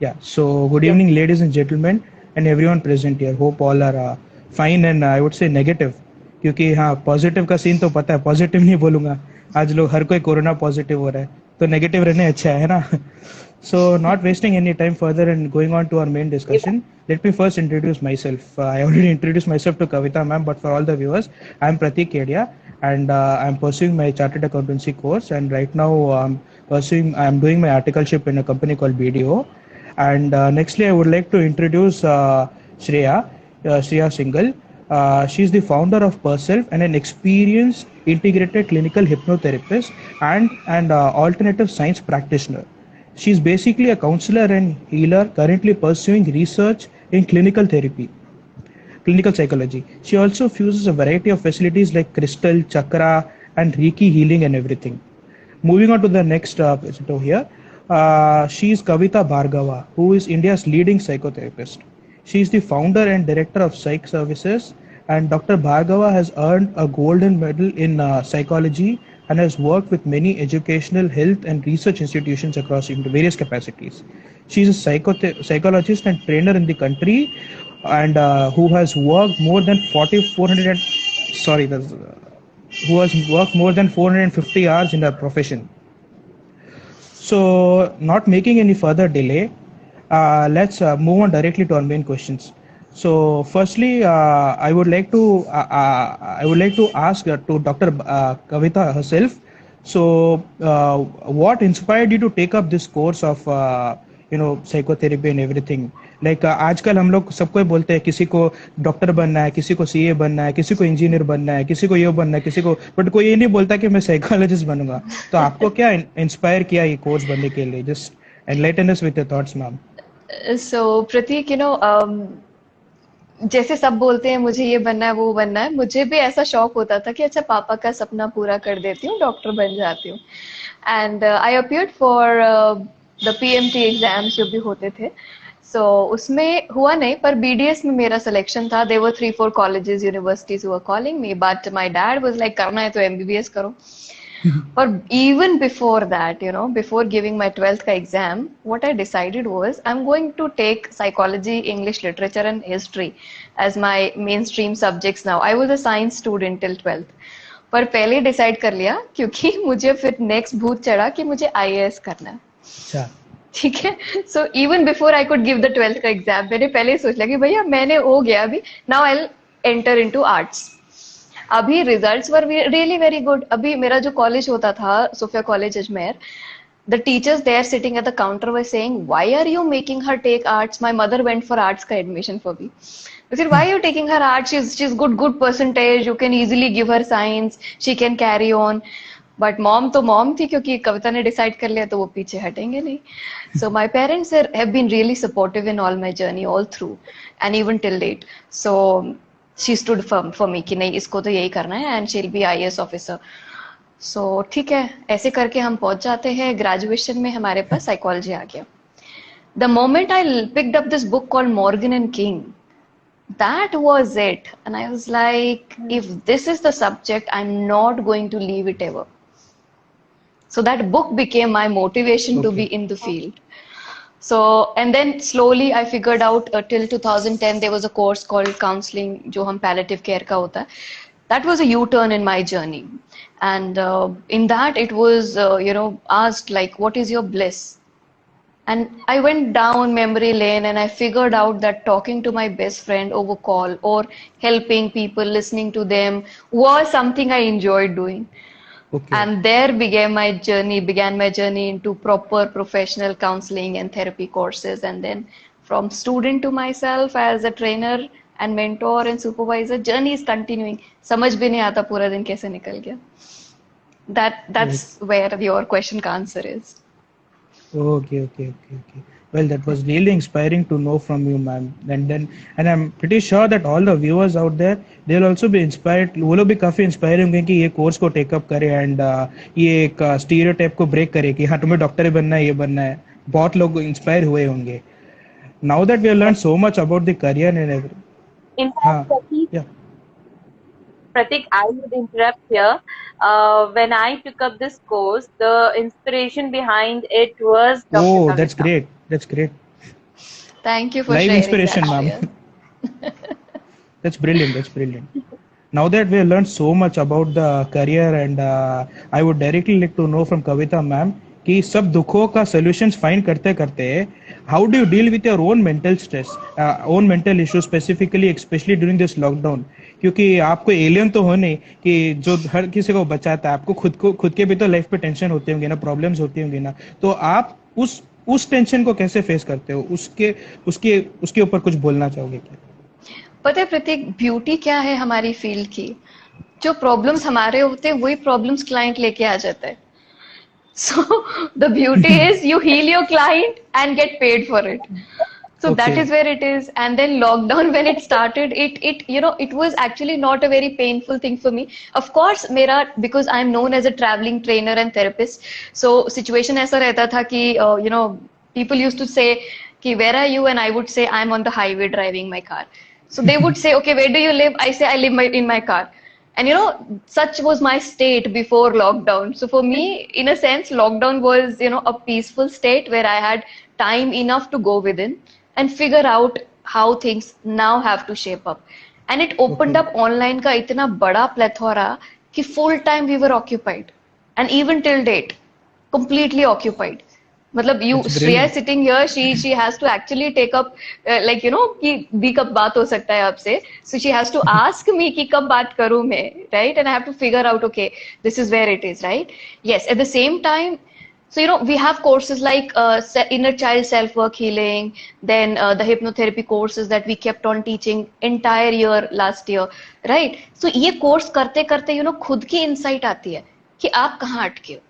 Yeah, so good Yes. evening, ladies and gentlemen, and everyone present here. Hope all are fine and I would say negative, क्योंकि हाँ positive का scene तो पता है, positive नहीं बोलूंगा. आज लोग हर कोई कोरोना पॉजिटिव हो रहा है, तो नेगेटिव रहने अच्छा है ना. So not wasting any time further and going on to our main discussion, let me first introduce myself. I already introduced myself to Kavita ma'am, but for all the viewers, I am Pratik Kedia and I am pursuing my chartered accountancy course, and right now I am doing my articleship in a company called BDO. And nextly, I would like to introduce Shreya Singhal. She's the founder of Perself and an experienced integrated clinical hypnotherapist and alternative science practitioner. She's basically a counselor and healer currently pursuing research in clinical psychology. She also fuses a variety of facilities like crystal, chakra, and Reiki healing and everything. Moving on to the next patient over here, she is Kavita Bhargava, who is India's leading psychotherapist. She is the founder and director of Psych Services, and Dr. Bhargava has earned a golden medal in psychology and has worked with many educational, health, and research institutions across into various capacities. She is a psychologist and trainer in the country, and who has worked more than 4,400. Sorry, who has worked more than 450 hours in her profession. So, not making any further delay, let's move on directly to our main questions. So, firstly, I would like to ask to Dr. Kavita herself. So, what inspired you to take up this course of psychotherapy and everything? Like आजकल हम लोग सबको बोलते हैं, किसी को doctor बनना है, किसी को सीए बनना है, किसी को इंजीनियर बनना है, किसी को ये बनना है, किसी को, बट कोई ये नहीं बोलता कि मैं साइकोलॉजिस्ट बनूंगा. तो आपको क्या इंस्पायर किया ये कोर्स बनने के लिए? Just enlighten us with your thoughts ma'am. So Pratik, जैसे सब बोलते हैं मुझे ये बनना है वो बनना है, मुझे भी ऐसा शौक होता था कि अच्छा पापा का सपना पूरा कर देती हूँ, डॉक्टर बन जाती हूँ. And I appeared for the PMT exams जो भी होते थे. सो उसमें हुआ नहीं, पर बीडीएस में मेरा सिलेक्शन था. There were 3-4 colleges universities who were calling me, but my dad was like करना है तो एमबीबीएस करो. Or even before that, before giving my 12th ka exam, what I decided was I'm going to take psychology, English literature, and history as my mainstream subjects now. I was a science student till 12th. पर पहले decide कर लिया क्योंकि मुझे फिर next भूत चढ़ा कि मुझे आईएएस करना है. अच्छा. ठीक है. So even before I could give the 12th का एग्जाम, मैंने पहले ही सोच लिया कि भैया मैंने हो गया अभी, now I will enter into arts. अभी results were really very good. अभी मेरा जो कॉलेज होता था, Sophia college Ajmer, the teachers there sitting at the counter were saying, why are you making her take arts? My mother went for arts ka admission for me. I said, why are you taking her arts? She's good percentage. You can easily give her science. She can carry on. But mom तो mom थी, क्योंकि कविता ने decide कर लिया तो वो पीछे हटेंगे नहीं. So my parents have been really supportive in all my journey all through and even till date. So she stood for me कि नहीं इसको तो यही करना है and she will be IAS officer. So ठीक है, ऐसे करके हम पहुंच जाते हैं ग्रेजुएशन में. हमारे पास साइकोलॉजी आ गया. The moment I picked up this book called Morgan and king, that was it, and I was like, if this is the subject, I'm not going to leave it ever. So that book became my motivation to be Okay. in the field. So, and then slowly I figured out till 2010 there was a course called counseling, जो हम palliative care का होता है. That was a U-turn in my journey, and in that it was asked like, what is your bliss? And I went down memory lane and I figured out that talking to my best friend over call or helping people, listening to them was something I enjoyed doing. Okay. And there began my journey into proper professional counseling and therapy courses. And then from student to myself as a trainer and mentor and supervisor, journey is continuing. समझ भी नहीं आता पूरा दिन कैसे निकल गया. That's where your question का answer is. Okay. Well, that was really inspiring to know from you, ma'am. And I'm pretty sure that all the viewers out there, they'll also be inspired. वो लोग भी काफी inspire होंगे कि ये course को take up करे एंड ये एक स्टीरियोटाइप को ब्रेक करे कि हाँ तुम्हें डॉक्टर ही बनना है, ये बनना है. बहुत लोग इंस्पायर हुए होंगे. Now that we have learned so much about the career and everything. In fact, हाँ. Yeah. Pratik, I would interrupt here. When I took up this course, the inspiration behind it was Dr. Oh, Kavita. that's great. Thank you for Live sharing inspiration, that, ma'am. Shreya. That's brilliant. That's brilliant. Now that we have learned so much about the career, and I would directly like to know from Kavita ma'am कि सब दुखों का solutions find करते करते how do you deal with your own mental stress, own mental issues specifically, especially during this lockdown? क्योंकि आप कोई alien तो हो नहीं कि जो हर किसी को बचाता है, आपको खुद के भी तो लाइफ पे टेंशन होती होंगी ना, प्रॉब्लम्स होती होंगी ना, तो आप उस टेंशन को कैसे फेस करते हो? उसके उसके ऊपर कुछ बोलना चाहोगे क्या? पता है प्रतीक, ब्यूटी क्या है हमारी फील्ड की? जो प्रॉब्लम्स हमारे होते हैं वही प्रॉब्लम्स क्लाइंट लेके आ जाता है. So the beauty is you heal your client and get paid for it. So that Okay. is where it is. And then lockdown when it started, it it was actually not a very painful thing for me. Of course, मेरा because I'm known as a traveling trainer and therapist. So situation ऐसा रहता था कि people used to say कि where are you, and I would say I'm on the highway driving my car. So they would say, okay, where do you live? I say I live in my car. And such was my state before lockdown. So for me, in a sense, lockdown was a peaceful state where I had time enough to go within and figure out how things now have to shape up. And it opened Okay. up online का इतना बड़ा plethora कि full time we were occupied, and even till date completely occupied. मतलब you That's Shreya brilliant. sitting here, she has to actually take up like कि दी कब बात हो सकता है आपसे, so she has to ask me कि कब बात करूं मैं, right? And I have to figure out, okay, this is where it is, right? Yes, at the same time, so we have courses like inner child self work healing, then the hypnotherapy courses that we kept on teaching entire year last year, right? So ये course करते करते खुद की insight आती है कि आप कहाँ अटके हो,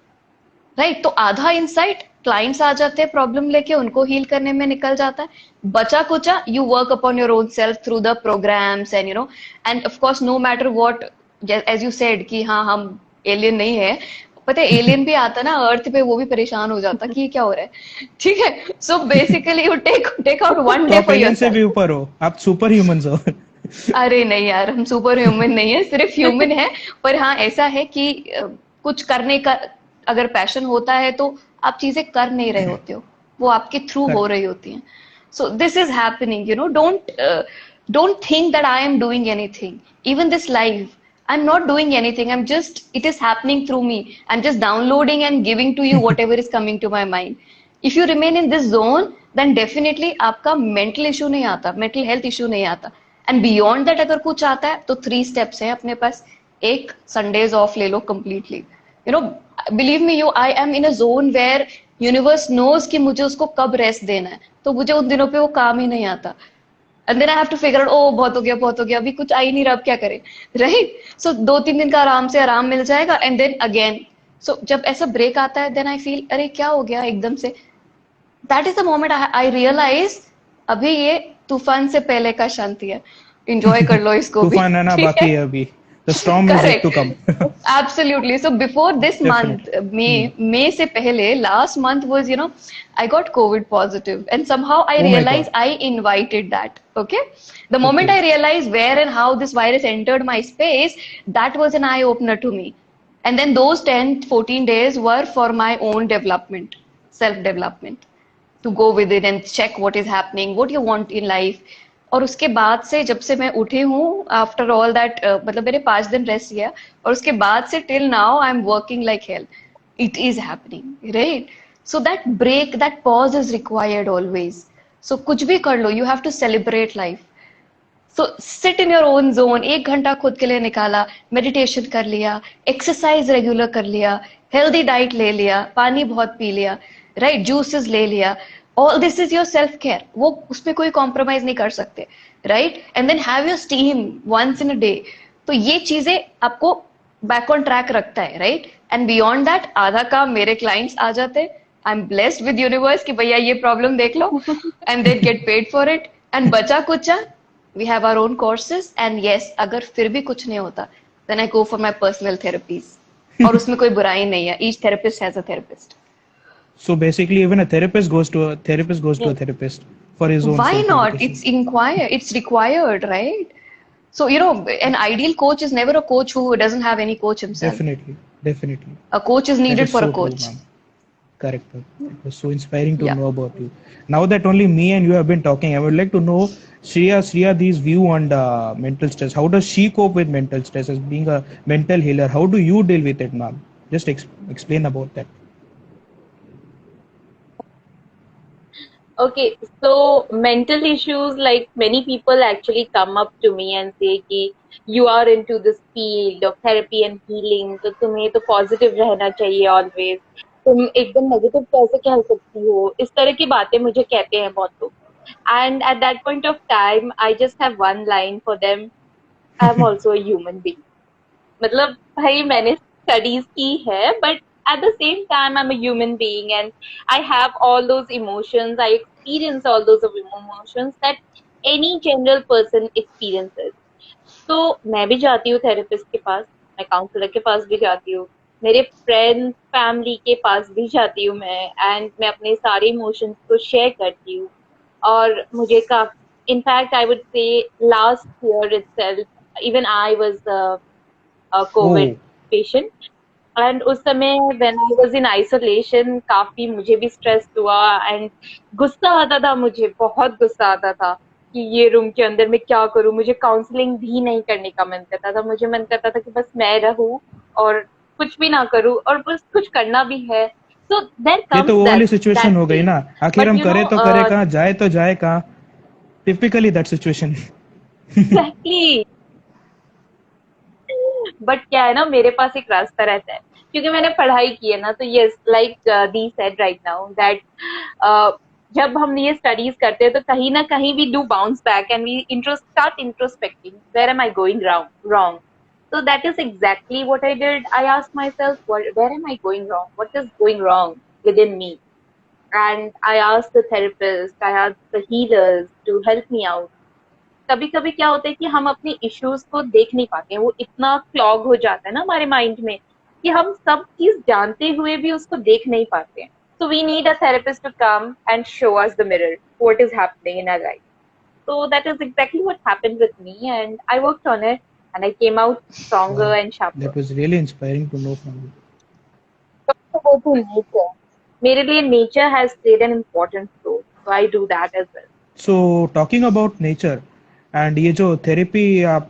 राइट? तो आधा इनसाइट क्लाइंट्स आ जाते हैं प्रॉब्लम लेके, उनको हील करने में निकल जाता है. बचा कुचा you work upon your own self through the programmes and and of course no matter what, as you said कि हाँ हम एलियन नहीं है. पता है एलियन भी आता ना अर्थ पे, वो भी परेशान हो जाता कि ये क्या हो रहा है. ठीक है, so basically you take out one तो डे आप फॉर एलियन से भी योरसेल्फ. ऊपर हो, आप सुपर ह्यूमंस हो. अरे नहीं यार, हम सुपर ह्यूमन नहीं है, सिर्फ ह्यूमन है. पर हाँ ऐसा है कि कुछ करने का अगर पैशन होता है तो आप चीजें कर नहीं रहे होते हो, वो आपके थ्रू हो करेक्ट. रही होती हैं. So this is happening, don't think that I am doing anything. Even this live, I'm not doing anything. It is happening through me. I'm just downloading and giving to you whatever is coming to my mind. If you remain in this zone, then definitely आपका mental issue नहीं आता, mental health issue नहीं आता. And beyond that अगर कुछ आता है तो 3 steps है अपने पास. एक, Sundays off ले लो completely. Believe me, I am in a zone where universe knows कि मुझे उसको कब rest देना है. तो मुझे उन दिनों पे वो काम ही नहीं आता. And then I have to figure out, oh बहुत हो गया, अभी कुछ आ ही नहीं रहा, अब क्या करें, right? So 2-3 दिन का आराम से आराम मिल जाएगा, and then again. So जब ऐसा ब्रेक आता है, then I feel अरे क्या हो गया एकदम से. That is the moment I realize अभी ये तूफान से पहले का शांति है, enjoy कर लो इसको भी. तूफान आना ठीक है? बाकी है अभी. The storm is yet to come. Correct. Absolutely. So before this month, Definitely. May से पहले, last month was, I got COVID positive, and somehow I Oh my realized God. I invited that. Okay. The moment Okay. I realized where and how this virus entered my space, that was an eye opener to me. And then those 10-14 days were for my own development, self development, to go within and check what is happening, what you want in life. और उसके बाद से जब से मैं उठी हूँ after all that, मतलब मैंने 5 दिन रेस्ट किया, और उसके बाद से till now I am working like hell. It is happening, right? So that break, that pause is required always. So कुछ भी कर लो, you have to celebrate life. So sit in your own zone. 1 घंटा खुद के लिए निकाला, meditation कर लिया, एक्सरसाइज रेगुलर कर लिया, हेल्दी डाइट ले लिया, पानी बहुत पी लिया, राइट, जूसेस ले लिया. All this is your self care. वो उसमें कोई कॉम्प्रोमाइज नहीं कर सकते, right? And then have your steam once in a day. तो ये चीजें आपको बैक ऑन ट्रैक रखता है, राइट? एंड बियॉन्ड दैट आधा काम मेरे क्लाइंट्स आ जाते. I am blessed with universe कि भैया ये प्रॉब्लम देख लो, and they get paid for it. And बचा कुचा, we have our own courses. And yes, अगर फिर भी कुछ नहीं होता, then I go for my personal therapies. और उसमें कोई बुराई नहीं है. Each therapist has a therapist. So basically, even a therapist goes to a therapist for his own Why not? self-education. It's required, right? So, an ideal coach is never a coach who doesn't have any coach himself. Definitely, definitely. A coach is That needed is for so a true, coach. ma'am. Correct. It was so inspiring to Yeah. know about you. Now that only me and you have been talking, I would like to know Shreya's view on the mental stress. How does she cope with mental stress as being a mental healer? How do you deal with it, ma'am? Just explain about that. Okay, so mental issues, like many people actually come up to me and say कि you are into this field of therapy and healing, तो तुम्हें तो positive रहना चाहिए always. तुम एकदम negative कैसे कह सकती हो? इस तरह की बातें मुझे कहते हैं बहुत लोग. And at that point of time, I just have one line for them. I'm also a human being. मतलब भाई मैंने स्टडीज की है but at the same time I'm a human being and I have all those emotions, I experience all those emotions that any general person experiences. तो मैं भी जाती हूँ थेरेपिस्ट के पास, मैं काउंसलर के पास भी जाती हूँ, मेरे फ्रेंड्स फैमिली के पास भी जाती हूँ मैं, एंड मैं अपने सारे इमोशंस को शेयर करती हूँ. और मुझे काफी, in fact I would say last year itself even I was Covid Oh, patient. And उस समय when I was in isolation काफी मुझे भी स्ट्रेस हुआ एंड गुस्सा आता था, मुझे बहुत गुस्सा आता था कि ये रूम के अंदर मैं क्या करूं. मुझे काउंसलिंग भी नहीं करने का मन करता था, मुझे मन करता था कि बस मैं रहूं और कुछ भी ना करूं और बस कुछ करना भी है. सो देयर ये तो कम्स वो वाली दैट सिचुएशन दैट हो गई फेज. ना. आखिर बट हम यू करे नो तो करे कहाँ, जाए तो जाए कहाँ. Typically that situation. Exactly. But क्या है ना, मेरे पास एक रास्ता रहता है क्योंकि मैंने पढ़ाई की है ना. तो yes, like the said right now that जब हम ये स्टडीज करते हैं तो कहीं ना कहीं we do bounce back and we start introspecting where am I going wrong. So that is exactly what I did. I asked myself, where am I going wrong? What is going wrong within me? And I asked the therapist, I asked the healers to help me out. कभी कभी क्या होता है कि हम अपने issues को देख नहीं पाते हैं, वो इतना क्लॉग हो जाता है ना हमारे माइंड में कि हम सब चीज जानते हुए भी उसको देख नहीं पाते हैं. So we need a therapist to come and show us the mirror what is happening in our life. So that is exactly what happened with me, and I worked on it, and I came out stronger Wow, and sharper. that was really inspiring to know from you. So go to nature. मेरे लिए nature has played an important role, so I do that as well. So talking about nature and ये जो therapy आप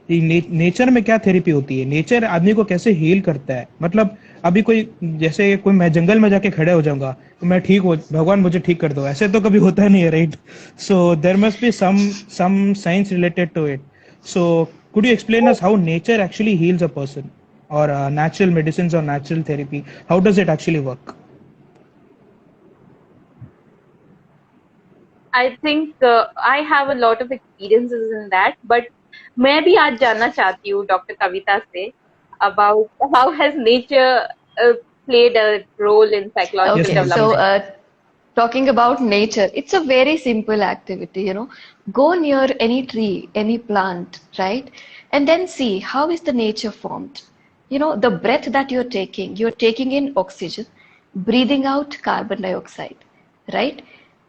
nature में क्या therapy होती है, nature आदमी को कैसे हील करता है? मतलब अभी कोई जैसे कोई मैं जंगल में जाके खड़े हो जाऊंगा तो मैं ठीक हो, भगवान मुझे ठीक कर दो, ऐसे तो कभी होता नहीं है, right? So there must be some science related to it. So could you explain us how nature actually heals a person और natural medicines or natural therapy, how does it actually work? I think I have a lot of experiences in that, but मैं भी आज जानना चाहती हूँ doctor कविता से about how has nature uh, played a role in Yes, psychological Okay, ma'am, so please. development. talking about nature, it's a very simple activity, you know. Go near any tree, any plant, right? And then see how is the nature formed. You know, the breath that you're taking in oxygen, breathing out carbon dioxide, right?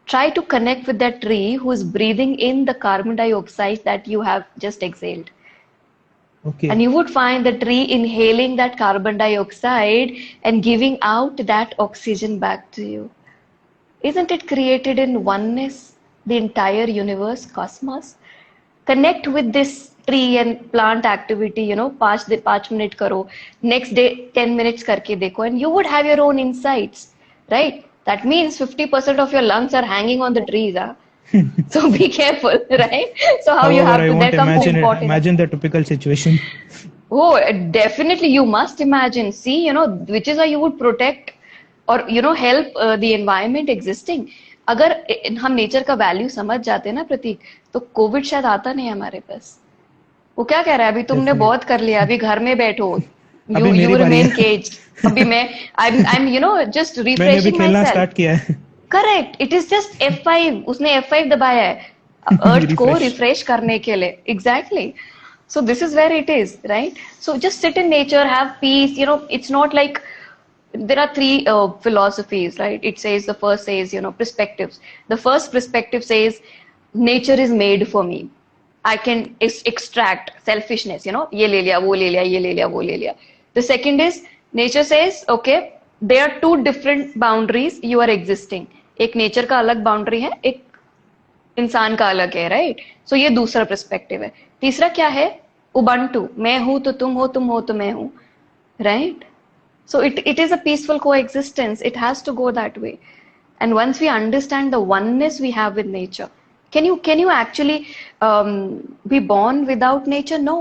Try to connect with that tree who is breathing in the carbon dioxide that you have just exhaled. Okay. And you would find the tree inhaling that carbon dioxide and giving out that oxygen back to you. Isn't it created in oneness, the entire universe, cosmos? Connect with this tree and plant activity, you know, 5 minute karo, next day 10 minutes karke dekho, and you would have your own insights, right? That means 50% of your lungs are hanging on the trees, huh? So be careful, right? So how you However, have I to, there won't comes the important. imagine the typical situation. Oh, definitely you must imagine. See, you know, which is how you would protect or you know help the environment existing. अगर हम nature का value समझ जाते ना प्रतीक, तो Covid शायद आता नहीं हमारे पास. वो क्या कह रहा है, अभी तुमने Definitely. बहुत कर लिया, अभी घर में बैठो. अभी यू मेरी यू बारी रिमेन है. केज. अभी मैं I'm you know just मैंने अभी refreshing खेलना myself. स्टार्ट किया है. Correct, it is just F5, उसने F5 दबाया है अर्थ को रिफ्रेश. रिफ्रेश करने के लिए. Exactly. So this is where it is, right? So just sit in nature, have peace. You know, it's not like there are three philosophies, right? It says, the first says, you know, perspectives. The first perspective says nature is made for me. I can extract selfishness, you know, ये ले लिया, वो ले लिया, ये ले लिया, वो ले लिया. The second is nature says, okay, they are two different boundaries you are existing. एक नेचर का अलग बाउंड्री है, एक इंसान का अलग है, राइट? सो ये दूसरा पर्सपेक्टिव है. तीसरा क्या है? उबंटू, मैं हूं तो तुम हो तो मैं हूं, right? So it is a peaceful coexistence. It has to go that way. And once we understand the oneness we have with nature, can you actually be born without nature? No.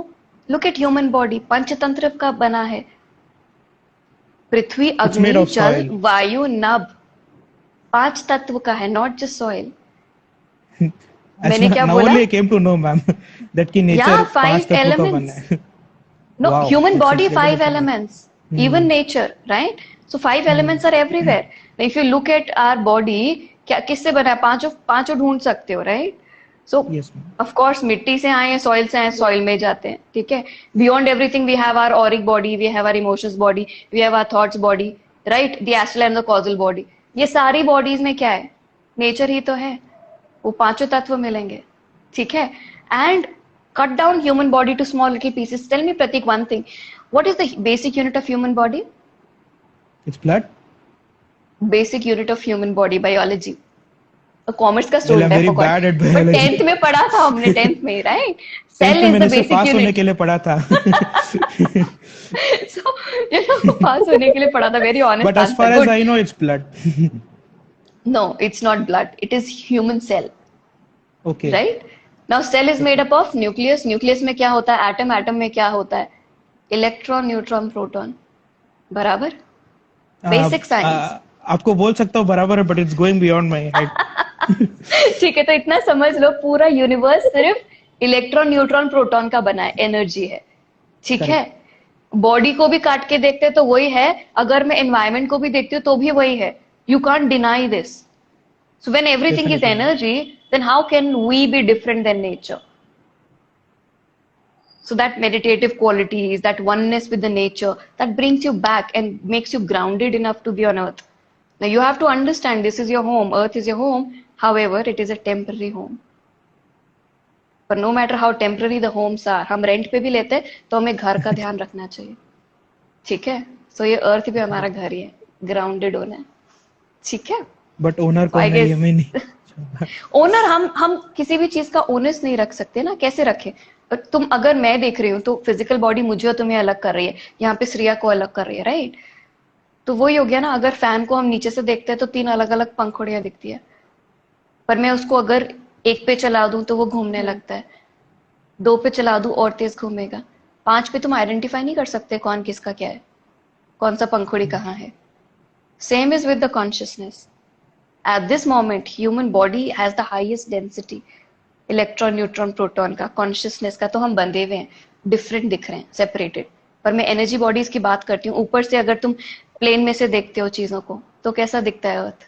Look at human body. Panchatantra का बना है. पृथ्वी, It's made अग्नि, of जल, soil. वायु, नभ. 5 तत्व का है, not just soil. As मैंने क्या now बोला? only I came to know, ma'am, that कि nature Yeah, 5 5 तत्वों का बना elements. है. No, Wow, human that's body, incredible 5 to know. elements. Even nature, right? So 5 elements are everywhere. Now, if you look at our body, क्या किससे बना है? पांचों ढूंढ सकते हो, right? So Yes, ma'am. of course मिट्टी से आए हैं, soil से आए हैं, soil में जाते हैं, ठीक है? Beyond everything we have our auric body, we have our emotions body, we have our thoughts body, right? The astral and the causal body. ये सारी bodies में क्या है? Nature ही तो है. वो पांचों तत्व मिलेंगे, ठीक है? And cut down human body to small little pieces. Tell me, Pratik, one thing. What is the basic unit of human body? It's blood. Basic unit of human body, biology. Commerce का Well, I'm student है, very forgot. bad at but biology. 10th में पढ़ा था हमने, 10th में, right? 10th cell में is मैंने the सिर्फ बेसिक पास होने यूनिट. के लिए पढ़ा था. सो यू नो, पास होने के लिए पढ़ा था. Very honest But as far answer. as good. I know, it's blood. No, it's not blood, it is human cell, Okay. Right? Now cell is made up of nucleus. Nucleus में क्या होता है? Atom. Atom में क्या होता है? Electron, neutron, proton. बराबर? Basic science. आपको बोल सकता हूँ बराबर है, but it's going beyond my head. ठीक है, तो इतना समझ लो, पूरा यूनिवर्स सिर्फ इलेक्ट्रॉन, न्यूट्रॉन, प्रोटॉन का बना है, एनर्जी है, ठीक है? बॉडी को भी काट के देखते तो वही है, अगर मैं एनवायरमेंट को भी देखती हूँ तो भी वही है. You can't deny this. So when everything is Definitely. Energy, then how can we be different than nature? So that meditative qualities, that oneness with the nature, that brings you back and makes you grounded enough to be on earth. Now you have to understand, this is your home, earth is your home. However, it is a temporary home. But no matter how temporary the homes are, हम rent पे भी लेते हैं तो हमें घर का ध्यान रखना चाहिए, ठीक है? So ये अर्थ भी हमारा घर ही है, ग्राउंडेड होना है, ठीक है? But owner So I कौन है ये guess मैं नहीं. ओनर, हम किसी भी चीज का ओनर्स नहीं रख सकते ना. कैसे रखे? तुम, अगर मैं देख रही हूँ तो फिजिकल बॉडी मुझे और तुम्हें अलग कर रही है, यहाँ पे श्रिया को अलग कर रही है, राइट? तो वही हो गया ना. अगर फैन को हम नीचे से देखते हैं तो 3 अलग अलग पंखुड़ियां दिखती है, पर मैं उसको अगर 1 पे चला दूं तो वो घूमने लगता है, 2 पे चला दूं और तेज घूमेगा, 5 पे तुम आइडेंटिफाई नहीं कर सकते कौन किसका क्या है, कौन सा पंखुड़ी कहाँ है. Same is with the consciousness. At this moment, human body has the highest density. Electron, neutron, proton का, कॉन्शियसनेस का. तो हम बंधे हुए हैं, डिफरेंट दिख रहे हैं, सेपरेटेड. पर मैं एनर्जी बॉडीज की बात करती हूँ. ऊपर से अगर तुम प्लेन में से देखते हो चीजों को तो कैसा दिखता है अर्थ?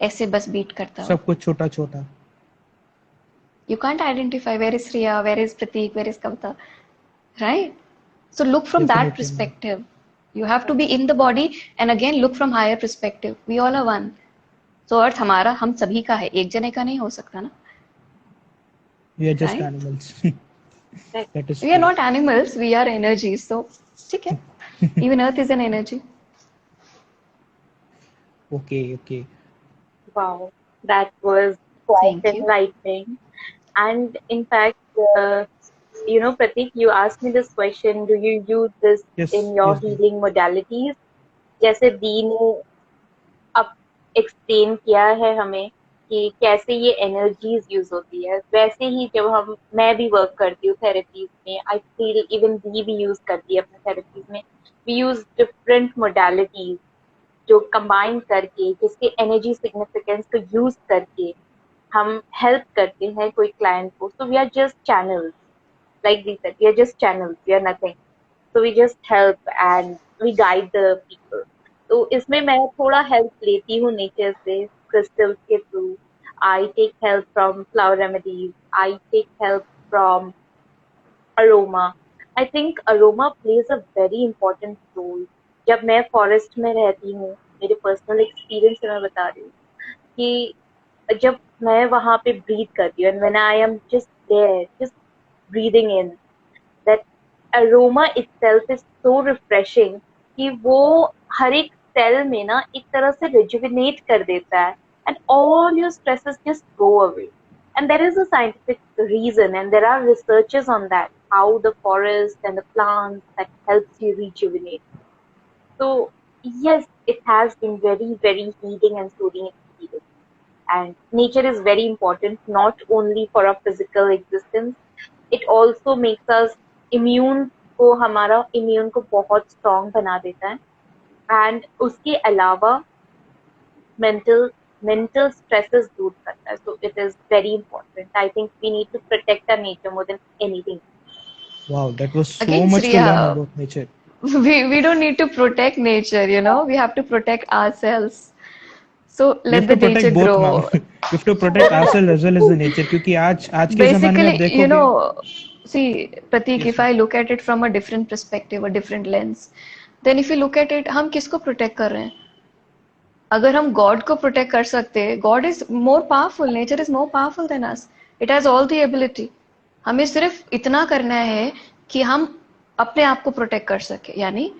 ऐसे बस बीट करता हो. सब कुछ छोटा छोटा. You can't identify where is Riya, where is Pratik, where is Kavita, right? So look from that Definitely, ma'am. perspective. You have to be in the body and again look from higher perspective. We all are one. So अर्थ हमारा, हम सभी का है, एक जने का नहीं हो सकता ना. We are just Right? animals. That is We are true. not animals, we are energies. So ठीक है. Even earth is an energy. Okay, okay. Wow, that was quite Thank you. enlightening. And in fact, you know, Pratik, you asked me this question: do you use this Yes, in your yes, ma'am. healing modalities? जैसे दी ने अब explain किया है हमें कि कैसे ये energies use होती है, वैसे ही जब मैं भी वर्क करती हूँ थेरेपीज में, आई फील इवन दी भी यूज करती है अपने थेरेपीज में. वी यूज डिफरेंट मोडालिटीज जो कंबाइन करके, जिसके एनर्जी सिग्निफिकेंस को यूज करके हम हेल्प करते हैं कोई क्लाइंट को. So we are just channels, like we said, we are just channels, we are nothing. So we just help and we guide the people. तो इसमें मैं थोड़ा हेल्प लेती हूँ नेचर से, क्रिस्टल्स के थ्रू. I take help from flower remedies, I take help from aroma. I think aroma plays a very important role. जब मैं फॉरेस्ट में रहती हूँ, मेरे पर्सनल एक्सपीरियंस से मैं बता रही हूँ कि जब मैं वहां पे ब्रीथ करती हूँ, and when I am just there, just breathing in, that aroma itself is so refreshing कि वो हर एक सेल में ना एक तरह से रिजुविनेट कर देता है, and all your stresses just go away. And there is a scientific reason, and there are researches on that, how the forest and the plants that helps you rejuvenate. So yes, it has been very, very healing and soothing experience. And nature is very important, not only for our physical existence, it also makes us immune, को हमारा immune को बहुत strong बना देता है. And उसके अलावा mental stresses दूर करता है. So it is very important. I think we need to protect our nature more than anything. Wow, that was so Again, much to learn Sriya, about nature. we don't need to protect nature, you know, we have to protect ourselves. So We let have the to protect nature both, grow. ma'am. We have to protect ourselves as well as the nature. क्योंकि आज के ज़माने में आप Basically, you देखोगे. know, see, Pratik, Yes, if ma'am. I look at it from a different perspective, a different lens, then if you look at it, हम किसको protect कर रहे हैं? अगर हम गॉड को प्रोटेक्ट कर सकते हैं, God is more powerful, nature is more powerful than us, it has all the ability. हमें सिर्फ इतना करना है कि हम अपने आप को प्रोटेक्ट कर सके, यानी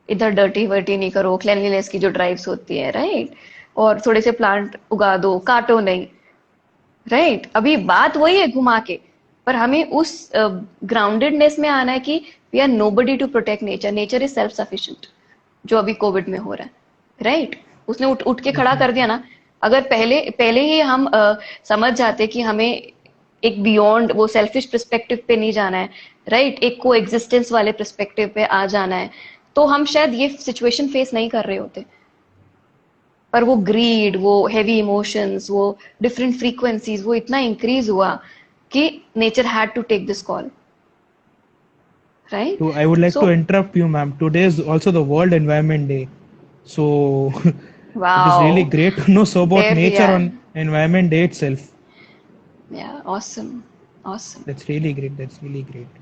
इधर डर्टी वर्टी नहीं करो, क्लेanलीनेस की जो ड्राइव्स होती है, राइट, और थोड़े से प्लांट उगा दो, काटो नहीं, राइट. अभी बात वही है घुमा के, पर हमें उस ग्राउंडेडनेस में आना है कि we are nobody to protect nature, nature is self sufficient, जो अभी कोविड में हो रहा है, राइट. उसने उठ उठ के खड़ा कर दिया ना. अगर पहले पहले ही हम समझ जाते कि हमें एक बियॉन्ड वो सेल्फिश पर्सपेक्टिव पे नहीं जाना है, राइट, एक को एग्जिस्टेंस वाले पर्सपेक्टिव पे आ जाना है, तो हम शायद ये सिचुएशन फेस नहीं कर रहे होते. पर वो ग्रीड, वो हेवी इमोशंस, वो डिफरेंट फ्रीक्वेंसीज, वो इतना इंक्रीज हुआ कि nature had to take this call, right. So I would like so to interrupt you, ma'am. Today is also the World Environment Day. So it is really wow, great to know so about there we nature are. on Environment Day itself. Yeah awesome, awesome. That's really great. That's really great.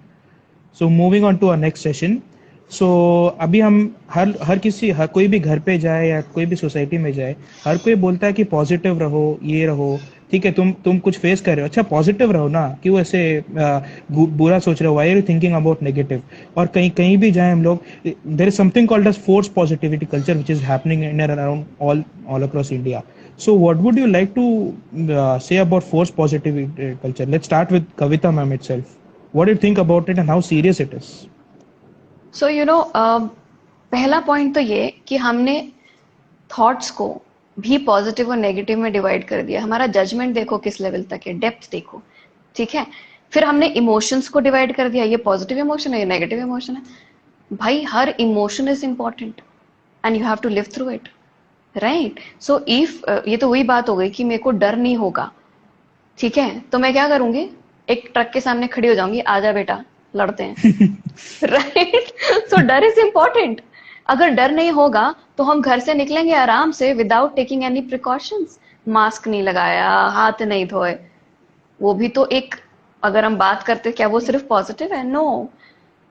So moving on to our next session. So अभी हम हर कोई भी घर पे जाए या कोई भी सोसाइटी में जाए, हर कोई बोलता है कि पॉजिटिव रहो, ये रहो, ठीक है, तुम कुछ फेस कर रहे हो, अच्छा पॉजिटिव रहो ना, क्यों ऐसे बुरा सोच रहे हो, why are you thinking about negative. और कहीं कहीं भी जाए हम लोग, there is something called as force positivity culture which is happening in and around all across India. So what would you like to say about force positivity culture? Let's start with Kavita ma'am itself. What do you think about it and how serious it is? So you know, पहला point तो ये कि हमने thoughts को भी positive और negative में divide कर दिया. हमारा जजमेंट देखो किस लेवल तक है, डेप्थ देखो, ठीक है. फिर हमने इमोशंस को डिवाइड कर दिया, ये पॉजिटिव इमोशन है, ये नेगेटिव इमोशन है. भाई हर emotion is important and you have to live through it, right. So if ये तो वही बात हो गई कि मेरे को डर नहीं होगा, ठीक है, तो मैं क्या करूंगी, एक ट्रक के सामने खड़ी हो जाऊंगी, आजा बेटा लड़ते हैं, राइट. सो डर इज इंपॉर्टेंट. अगर डर नहीं होगा तो हम घर से निकलेंगे आराम से without taking any precautions, mask नहीं लगाया, हाथ नहीं धोए, वो भी तो एक, अगर हम बात करते क्या वो सिर्फ पॉजिटिव है? नो,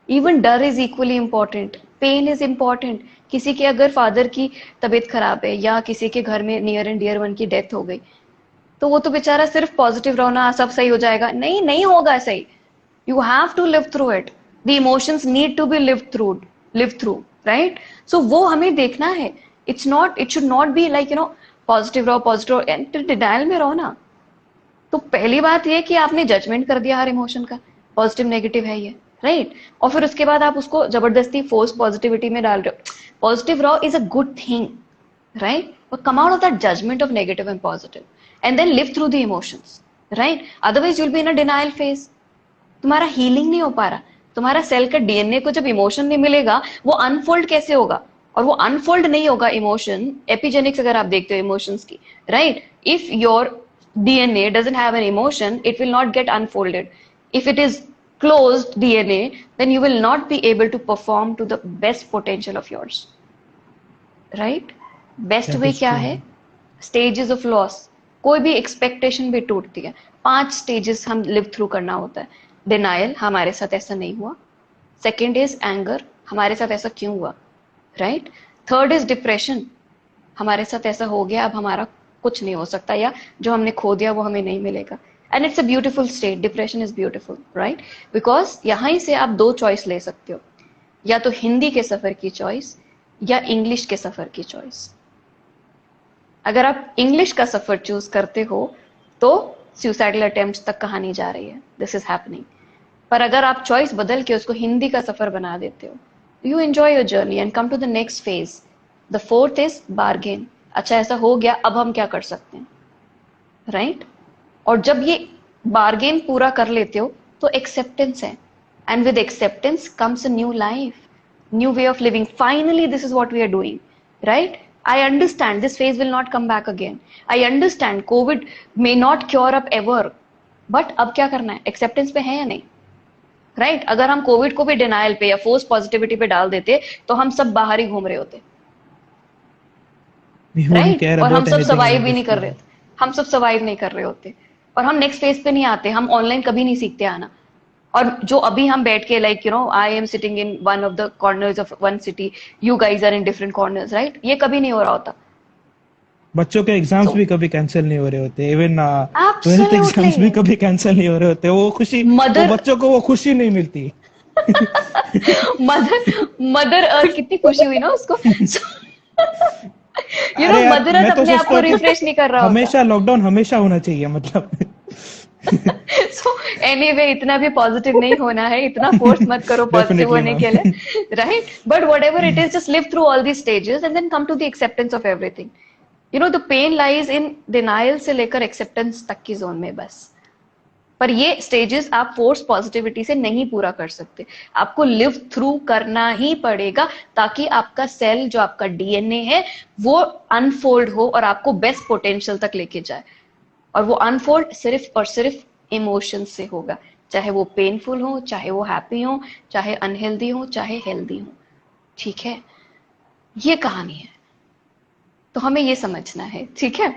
इवन डर is equally important, pain is important. किसी के अगर फादर की तबीयत खराब है या किसी के घर में नियर एंड डियर वन की डेथ हो गई, तो वो तो बेचारा सिर्फ पॉजिटिव रहो ना सब सही हो जाएगा, नहीं, नहीं होगा सही. You have to live through it. The emotions need to be lived through, right? So वो हमें देखना है. It should not be like, you know, positive रहो and denial में रहो ना. तो पहली बात ये कि आपने जजमेंट कर दिया हर इमोशन का, पॉजिटिव नेगेटिव है ये, राइट. और फिर उसके बाद आप उसको जबरदस्ती फोर्स पॉजिटिविटी में डाल रहे हो. पॉजिटिव रहो is a good thing, right, but come out of that judgment of negative and positive and then live through the emotions, right? Otherwise you'll be in a denial phase. तुम्हारा healing नहीं हो पा रहा. तुम्हारा cell का DNA को जब emotion नहीं मिलेगा, वो अनफोल्ड कैसे होगा? और वो अनफोल्ड नहीं होगा इमोशन, एपिजेनिक्स अगर आप देखते हो इमोशंस की, right. If your DNA doesn't have an emotion, it will not get unfolded. If it is closed DNA, then you will not be able to perform to the best potential of yours, right. Best way क्या है? Stages of loss. कोई भी expectation भी टूटती है, 5 stages हम live through करना होता है. डिनायल, हमारे साथ ऐसा नहीं हुआ. सेकेंड इज एंगर, हमारे साथ ऐसा क्यों हुआ, राइट. थर्ड इज डिप्रेशन, हमारे साथ ऐसा हो गया, अब हमारा कुछ नहीं हो सकता, या जो हमने खो दिया वो हमें नहीं मिलेगा. And it's a beautiful state, depression is beautiful, right, because यहाँ से आप 2 चॉइस ले सकते हो, या तो हिंदी के सफर की चॉइस या इंग्लिश के सफर की चॉइस? अगर आप इंग्लिश का सफर चूज करते हो तो सुसाइडल अटेम्प्ट्स तक कहानी जा रही है, दिस इज हैपनिंग। पर अगर आप चॉइस बदल के उसको हिंदी का सफर बना देते हो, you enjoy your journey and come to the next phase. The fourth is bargain. अच्छा ऐसा हो गया, अब हम क्या कर सकते हैं, राइट? और जब ये बार्गेन पूरा कर लेते हो तो एक्सेप्टेंस है, and with acceptance comes a new life, new way of living. Finally, this is what we are doing, right? I understand this phase will not come back again. I understand COVID may not cure up ever. But अब क्या करना है? Acceptance पे है या नहीं? Right? अगर हम COVID को भी denial पे या force positivity पे डाल देते तो हम सब बाहर ही घूम रहे होते, We wouldn't right? care और हम about सब anything survive in भी this नहीं कर रहे world. होते, हम सब survive नहीं कर रहे होते, और हम next phase पे नहीं आते, हम online कभी नहीं सीखते आना। और जो अभी हम बैठ के like you know I am sitting in one of the corners of one city, you guys are in different corners, right? ये कभी नहीं हो रहा होता। बच्चों के एग्जाम्स सो भी कभी कैंसिल नहीं हो रहे होते, इवन ट्वेल्थ एग्जाम्स भी एब्सोल्युटली कभी कैंसिल नहीं हो रहे होते। वो खुशी, वो मदर बच्चों को वो खुशी नहीं मिलती। मदर मदर अर्थ कितनी खुशी हुई ना उसको। यू नो अरे यार, मदर अर्थ मैं तो अपने आप सोचता को हूँ कि रिफ्रेश नहीं कर रहा होता। हमेशा लॉकडाउन हमेशा होना चाहिए, मतलब। सो एनीवे इतना भी पॉजिटिव नहीं होना है, इतना फोर्स मत करो पॉजिटिव डेफिनेटली होने मैम। के लिए, right? But whatever it is, just live through all the stages and then come to the acceptance of everything. You know the pain lies in denial से लेकर acceptance तक की zone में बस। पर ये स्टेजेस आप फोर्स पॉजिटिविटी से नहीं पूरा कर सकते, आपको लिव थ्रू करना ही पड़ेगा, ताकि आपका सेल जो आपका डीएनए है वो अनफोल्ड हो और आपको बेस्ट पोटेंशियल तक लेके जाए। और वो अनफोल्ड सिर्फ और सिर्फ इमोशन से होगा, चाहे वो पेनफुल हो, चाहे वो हैप्पी हो, चाहे अनहेल्दी हो, चाहे हेल्दी हो, ठीक है? ये कहानी है, तो हमें ये समझना है, ठीक है?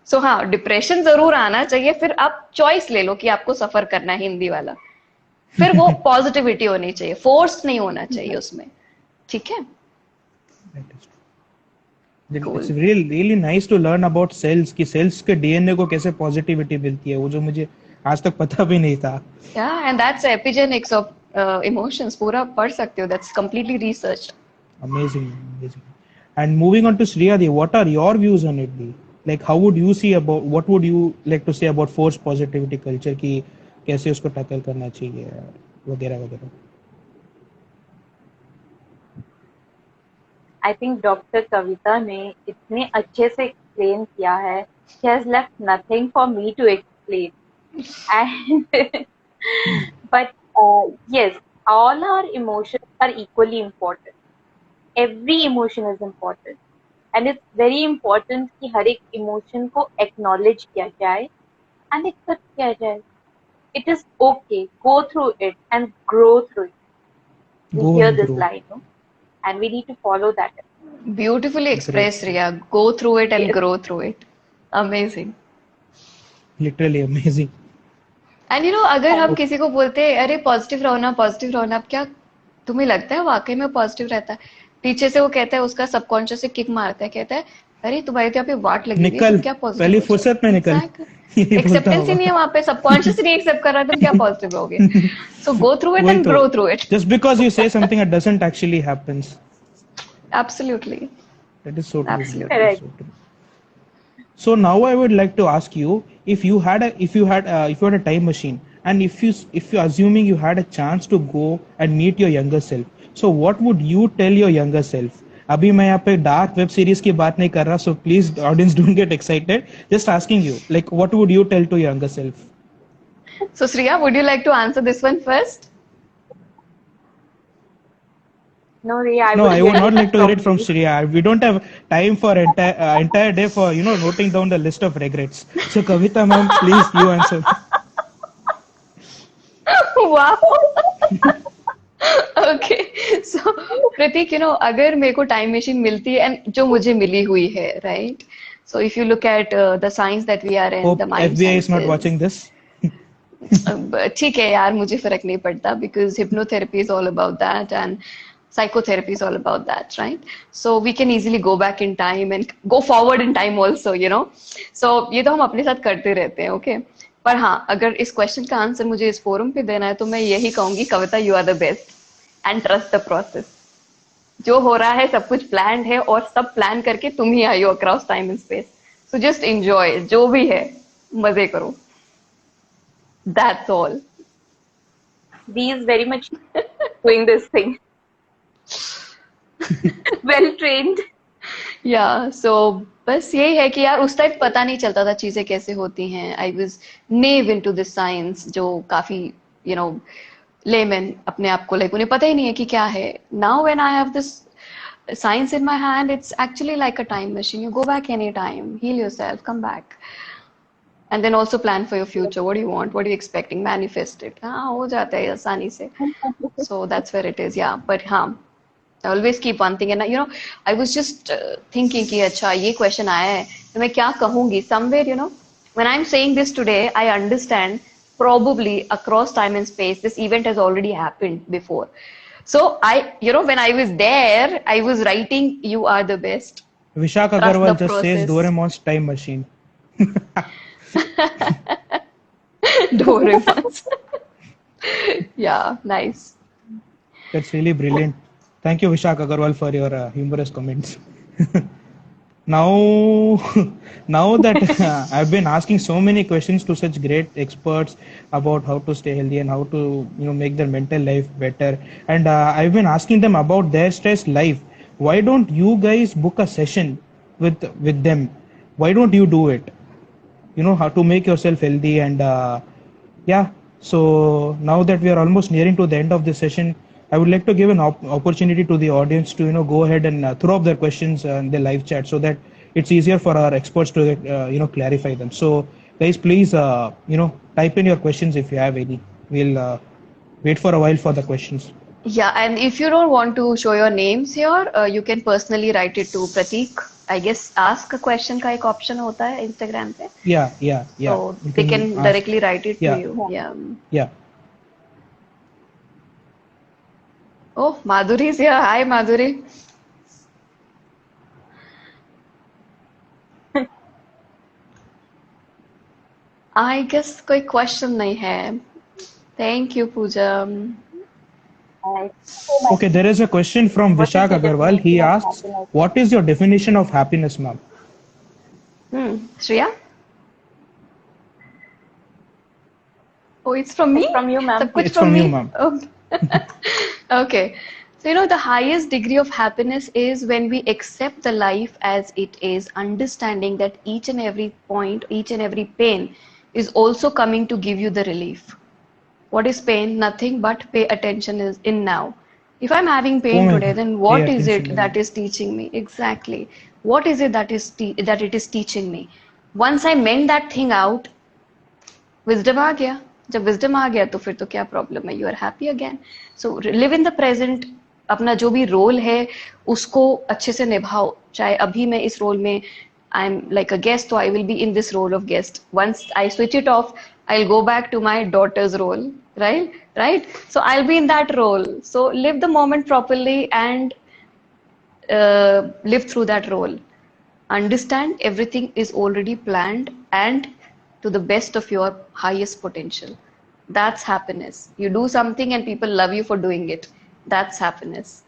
सो हाँ, डिप्रेशन जरूर आना चाहिए, फिर आप चॉइस ले लो कि आपको सफर करना है हिंदी वाला, फिर वो पॉजिटिविटी होनी चाहिए, फोर्स नहीं होना चाहिए उसमें, ठीक है? It's Cool. Really nice to learn about cells, कि सेल्स के डीएनए को कैसे पॉजिटिविटी मिलती है, वो जो मुझे आज तक पता भी नहीं था। Yeah, and that's epigenetics of emotions. पूरा पढ़ सकते हो, that's completely researched. Amazing, amazing. And moving on to Shriya Di, what are your views on it, Di? Like, how would you see about, what would you like to say about force positivity culture, कि कैसे उसको tackle करना चाहिए वगैरह वगैरह? I think doctor कविता ने इतने अच्छे से एक्सप्लेन किया है, she has left nothing for me to explain. And but yes, all our emotions are equally important. Every emotion is important, and it's very important कि हर एक emotion को acknowledge किया जाए and accept किया जाए. It is okay. Go through it and grow through it. We Go hear and this grow. line, no? And we need to follow that. Beautifully expressed, Great. Riya. Go through it and Yes. grow through it. Amazing. Literally amazing. And you know अगर हम किसी को बोलते हैं अरे positive रहो ना, positive रहो ना, अब क्या तुम्हें लगता है वाकई में पॉजिटिव रहता है? पीछे से वो कहता है, उसका सबकॉन्शियस से किक मारता है, कहता है अरे तुम्हारी तो यहाँ पे वाट लगी हुई है, निकल, तुम क्या पॉजिटिव पहली हो फुर्सत में निकल। यही बोलता एक्सेप्टेंस ही नहीं है होगा। वहां पे, सबकॉन्शियस ही नहीं एक्सेप्ट कर रहा है, तुम क्या पॉजिटिव रहोगे? सो गो थ्रू इट वही एंड तो, grow through it. just because you say something that doesn't actually happens. Absolutely, That is so true. Absolutely. That is so true. So now I would like to ask you, if you had a time machine, and if you assuming you had a chance to go and meet your younger self, so what would you tell your younger self? अभी मैं यहाँ पे dark web series की बात नहीं कर रहा, so please audience don't get excited. Just asking you, like, what would you tell to your younger self? So Shreya, would you like to answer this one first? No, Riya, No, I would hear not like to from hear it from you. Shreya. We don't have time for entire day for noting down the list of regrets. So Kavita ma'am, please you answer. Wow, okay. So Prateek, you know अगर मेरे को time machine मिलती है, and जो मुझे मिली हुई है, right? So if you look at the science that we are in, Hope the mind FBI is not sciences, watching this. ठीक है यार, मुझे फर्क नहीं पड़ता, because hypnotherapy is all about that and psychotherapy is all about that, right? So we can easily go back in time and go forward in time also, you know. So ये तो हम अपने साथ करते रहते हैं, ओके? पर हाँ, अगर इस क्वेश्चन का आंसर मुझे इस फोरम पे देना है तो मैं यही कहूंगी, Kavita, you are the best and trust the process, जो हो रहा है सब कुछ प्लान्ड है और सब प्लान करके तुम ही आई हो across time and space. So just enjoy जो भी है, मजे करो. That's all. He is very much doing this thing. Well trained. या सो बस यही है कि यार उस टाइम पता नहीं चलता था चीजें कैसे होती हैं. I was naive into this science, जो काफी यू नो लेमैन अपने आप को लाइक उन्हें पता ही नहीं है कि क्या है. Now when I have this science in my hand, it's actually like a time machine. You go back anytime, heal yourself, come back, and then also plan for your future. What do you want, what are you expecting, manifest it. हाँ हो जाता है आसानी से. So that's where it is. Yeah, but हाँ, I always keep one thing, and you know I was just thinking कि अच्छा ये question आया है तो मैं क्या कहूँगी. Somewhere you know when I'm saying this today, I understand probably across time and space this event has already happened before. So I, you know, when I was there, I was writing, "You are the best." Vishak Trust Agarwal the just says process. Doraemon's time machine. Doraemon. Yeah, nice. That's really brilliant. Thank you, Vishak Agarwal, for your humorous comments. Now, now that I've been asking so many questions to such great experts about how to stay healthy and how to make their mental life better, and I've been asking them about their stress life. Why don't you guys book a session with them? Why don't you do it? How to make yourself healthy. And yeah, so now that we are almost nearing to the end of this session, I would like to give an opportunity to the audience to go ahead and throw up their questions in the live chat, so that it's easier for our experts to clarify them. So guys, please type in your questions if you have any. We'll wait for a while for the questions. Yeah, and if you don't want to show your names here, you can personally write it to Pratik. I guess ask a question का एक option होता है Instagram पे. Yeah. So they can ask. directly write it Yeah. to you. Yeah. Oh, Madhuri is here. Hi, Madhuri. I guess कोई question नहीं है. Thank you, Pooja. Okay, there is a question from What is Vishak the Agarwal. He definition of asks, happiness? what is your definition of happiness, ma'am? Shreya? Oh, it's from me? It's from you, ma'am. सब कुछ It's from you, me? ma'am. Okay. Okay. So, the highest degree of happiness is when we accept the life as it is, understanding that each and every point, each and every pain is also coming to give you the relief. What is pain? Nothing but pay attention is in now. If I'm having pain today, then what is it that is teaching me? Exactly. What is it that it is teaching me? Once I mend that thing out, wisdom आ गया. जब wisdom आ गया तो फिर तो क्या problem है? You are happy again. So live in the present. अपना जो भी रोल है उसको अच्छे से निभाओ. चाहे अभी मैं इस रोल में I'm like a guest, so I will be in this role of guest. Once I switch it off, I'll go back to my daughter's role, right? So I'll be in that role. So live the moment properly and live through that role. Understand everything is already planned and to the best of your highest potential. That's happiness. You do something and people love you for doing it. That's happiness.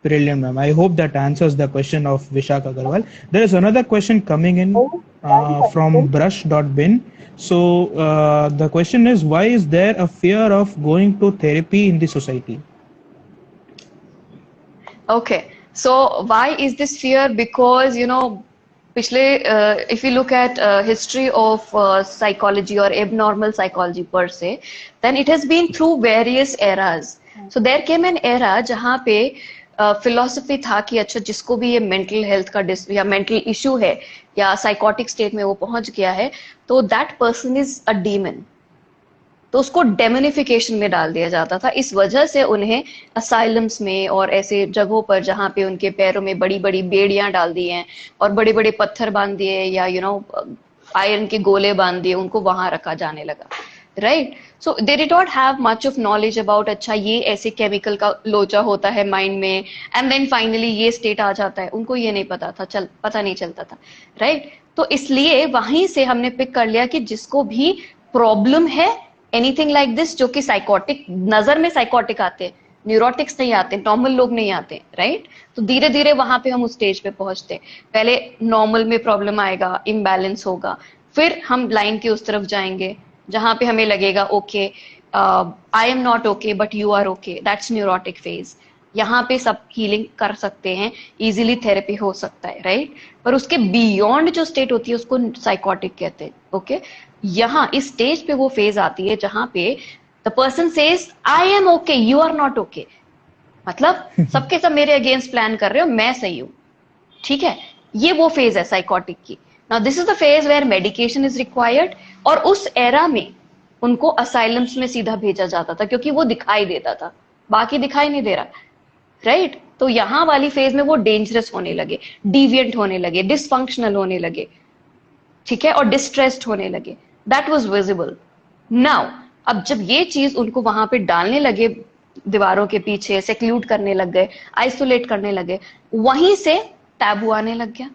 Brilliant, ma'am. I hope that answers the question of Vishak Agarwal. There is another question coming in from brush.bin. So the question is, why is there a fear of going to therapy in the society? Okay. So why is this fear? Because, if you look at history of psychology or abnormal psychology per se, then it has been through various eras. So there came an era जहाँ पे philosophy था कि अच्छा जिसको भी ये mental health का या मेंटल इशू है या साइकोटिक स्टेट में वो पहुंच गया है तो that person is a demon. तो उसको डेमोनिफिकेशन में डाल दिया जाता था. इस वजह से उन्हें असाइलम्स में और ऐसे जगहों पर जहाँ पे उनके पैरों में बड़ी बड़ी बेड़ियां डाल दी हैं और बड़े बड़े पत्थर बांध दिए या आयरन के गोले बांध दिए, उनको वहां रखा जाने लगा. Right. So they did not have much of knowledge about अच्छा ये ऐसे केमिकल का लोचा होता है माइंड में एंड देन फाइनली ये स्टेट आ जाता है. उनको ये नहीं पता था, पता नहीं चलता था. राइट. तो इसलिए वहीं से हमने पिक कर लिया कि जिसको भी प्रॉब्लम है एनीथिंग लाइक दिस, जो कि साइकोटिक नजर में साइकोटिक आते हैं, न्यूरोटिक्स नहीं आते, नॉर्मल लोग नहीं आते, राइट? तो धीरे धीरे वहां पे हम उस स्टेज पे पहुंचते हैं। पहले नॉर्मल में प्रॉब्लम आएगा, इम्बैलेंस होगा, फिर हम लाइन की उस तरफ जाएंगे जहां पे हमें लगेगा okay, I am not okay but you are okay, that's neurotic phase. यहाँ पे सब हीलिंग कर सकते हैं, इजीली थेरेपी हो सकता है, राइट? पर उसके बियॉन्ड जो स्टेट होती है उसको साइकोटिक कहते हैं, ओके? यहाँ इस स्टेज पे वो फेज आती है जहां पे the person says I am okay, you are not okay. मतलब सबके सब मेरे अगेंस्ट प्लान कर रहे हो, मैं सही हूं, ठीक है? ये वो फेज है साइकोटिक की। Now this is the phase where medication is required, और उस एरा में उनको असाइलम्स में सीधा भेजा जाता था क्योंकि वो दिखाई देता था, बाकी दिखाई नहीं दे रहा, राइट? तो यहां वाली फेज में वो डेंजरस होने लगे, डिविएंट होने लगे, डिसफंक्शनल होने लगे, ठीक है, और डिस्ट्रेस्ड होने लगे। That was visible. नाउ अब जब ये चीज उनको वहां पे डालने लगे, दीवारों के पीछे सेक्लूड करने लग गए, आइसोलेट करने लगे, वहीं से टैबू आने लग गया,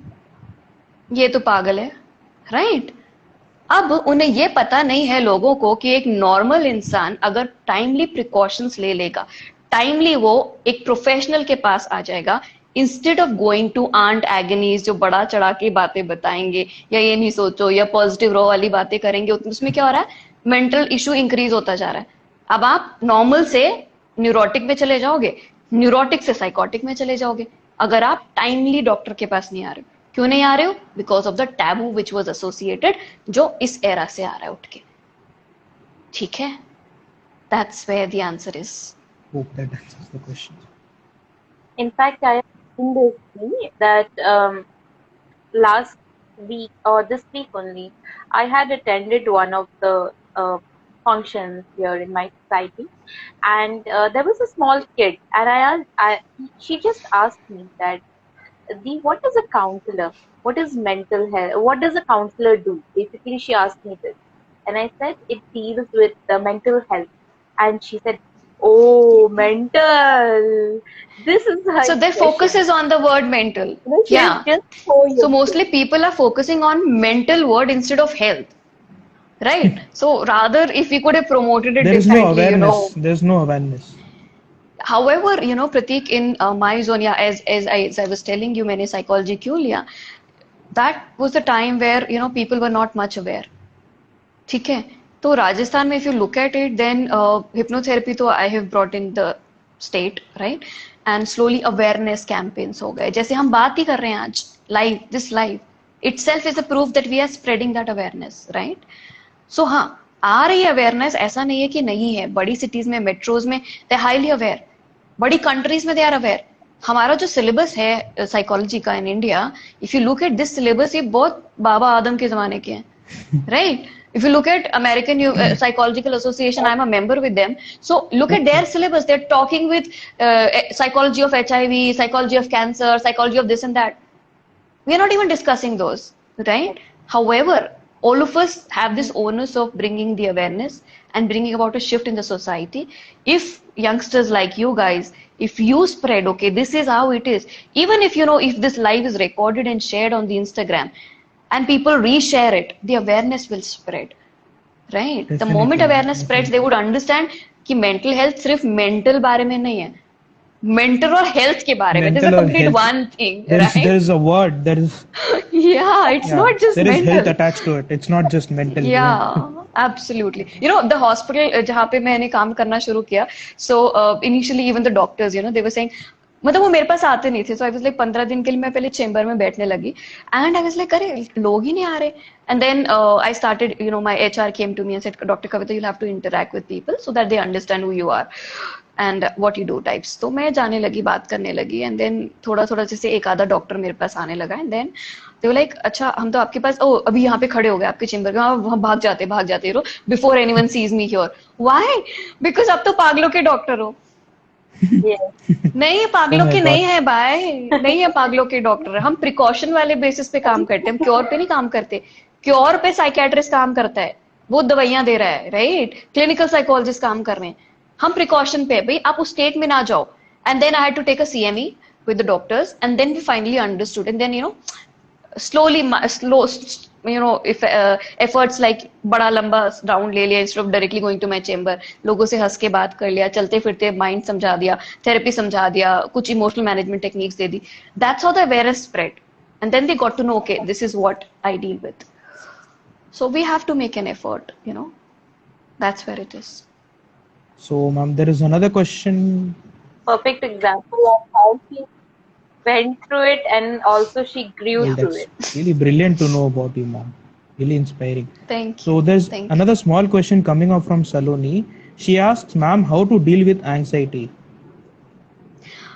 ये तो पागल है, राइट? अब उन्हें ये पता नहीं है लोगों को कि एक नॉर्मल इंसान अगर टाइमली प्रिकॉशंस ले लेगा, टाइमली वो एक प्रोफेशनल के पास आ जाएगा, instead of going to aunt Agnes जो बड़ा चढ़ा के बातें बताएंगे, या ये नहीं सोचो, या पॉजिटिव रो वाली बातें करेंगे, उसमें क्या हो रहा है, मेंटल इशू इंक्रीज होता जा रहा है। अब आप नॉर्मल से न्यूरोटिक में चले जाओगे, न्यूरोटिक से साइकोटिक में चले जाओगे, अगर आप टाइमली डॉक्टर के पास नहीं आ रहे हो। क्यों नहीं आ रहे हो? Because of the taboo which was associated, जो इस एरा से आ रहा है उठ के, ठीक है? That's where the answer is. Hope that answers the question. In fact, I have seen this thing that last week or this week only, I had attended one of the functions here in my society, and there was a small kid, and she just asked me that, what is a counselor? What is mental health? What does a counselor do? Basically, she asked me this, and I said it deals with the mental health, and she said, "Oh, mental. This is her." So their focus is on the word mental. She Yeah. is just so So young. mostly people are focusing on mental word instead of health, right? So rather, if we could have promoted it There is no differently, you awareness. know. There's no awareness. However, you know, Pratik, in my zone, yeah, as I was telling you, मैंने psychology क्यों लिया? That was the time where, you know, people were not much aware. ठीक है? तो राजस्थान में if you look at it, then hypnotherapy तो I have brought in the state, right? And slowly awareness campaigns हो गए, जैसे हम बात ही कर रहे हैं आज live, this live itself is a proof that we are spreading that awareness, right? So हाँ, आ रही अवेयरनेस, ऐसा नहीं है कि नहीं है। बड़ी सिटीज में, मेट्रोज में दे हाईली अवेयर, बड़ी कंट्रीज में दे आर अवेयर। हमारा जो सिलेबस है साइकोलॉजी का in India, if you look at this syllabus, ये बहुत बाबा आदम के जमाने के हैं, right? If you look at American Psychological Association, I'm a member with them. So look at their syllabus. They're talking with psychology of HIV, psychology of cancer, psychology of this and that. We are not even discussing those, right? However, all of us have this onus of bringing the awareness and bringing about a shift in the society. If youngsters like you guys, if you spread, okay, this is how it is. Even if, you know, if this live is recorded and shared on the Instagram, and people reshare it, the awareness will spread, right? The moment awareness spreads, they would understand कि mental health सिर्फ mental बारे में नहीं है, mental और health के बारे में. This is a complete one thing, right? There is a word. There is. Yeah, it's not just there mental. is health attached to it. It's not just mental. Yeah, absolutely. You know, the hospital जहाँ पे मैंने काम करना शुरू किया, so initially even the doctors, you know, they were saying, मतलब वो मेरे पास आते नहीं थे, so I was like 15 दिन के लिए मैं पहले चेंबर में बैठने लगी, and I was like, अरे लोग ही नहीं आ रहे. And then I started, you know, my HR came to me and said, Dr. Kavita, you'll have to interact with people so that they understand who you are and what you do types. तो मैं जाने लगी, बात करने लगी, and then थोड़ा थोड़ा जैसे एक आधा डॉक्टर मेरे पास आने लगा, and then they were like, अच्छा हम तो आपके पास, ओ अभी यहाँ पे खड़े हो गए आपके चेंबर में, वहाँ भाग जाते रहो before anyone sees me here. Why? Because अब तो पागलों के डॉक्टर हो. नहीं है पागलों के नहीं है भाई, नहीं है पागलों के डॉक्टर. हम प्रिकॉशन वाले बेसिस पे काम करते हैं, हम क्योर पे नहीं काम करते. क्योर पे साइकेट्रिस्ट काम करता है, वो दवाइयां दे रहा है, राइट? क्लिनिकल साइकोलॉजिस्ट काम कर रहे हैं, हम प्रिकॉशन पे. भाई आप उस स्टेट में ना जाओ. And then I had to take a CME with the doctors, and then we finally understood, and then, you know, slowly you know, if efforts like बड़ा लंबा राउंड ले लिया instead of directly going to my chamber, लोगों से हंस के बात कर लिया, चलते फिरते माइंड समझा दिया, थेरेपी समझा दिया, कुछ emotional management techniques they the, that's how the awareness spread, and then they got to know, okay, this is what I deal with. So we have to make an effort, you know. That's where it is. So, ma'am, there is another question. Perfect example of how she went through it and also she grew Well, through that's it. really brilliant to know about you, ma'am. Really inspiring. Thank So you. there's Thank you. another small question coming up from Saloni. She asks, ma'am, how to deal with anxiety?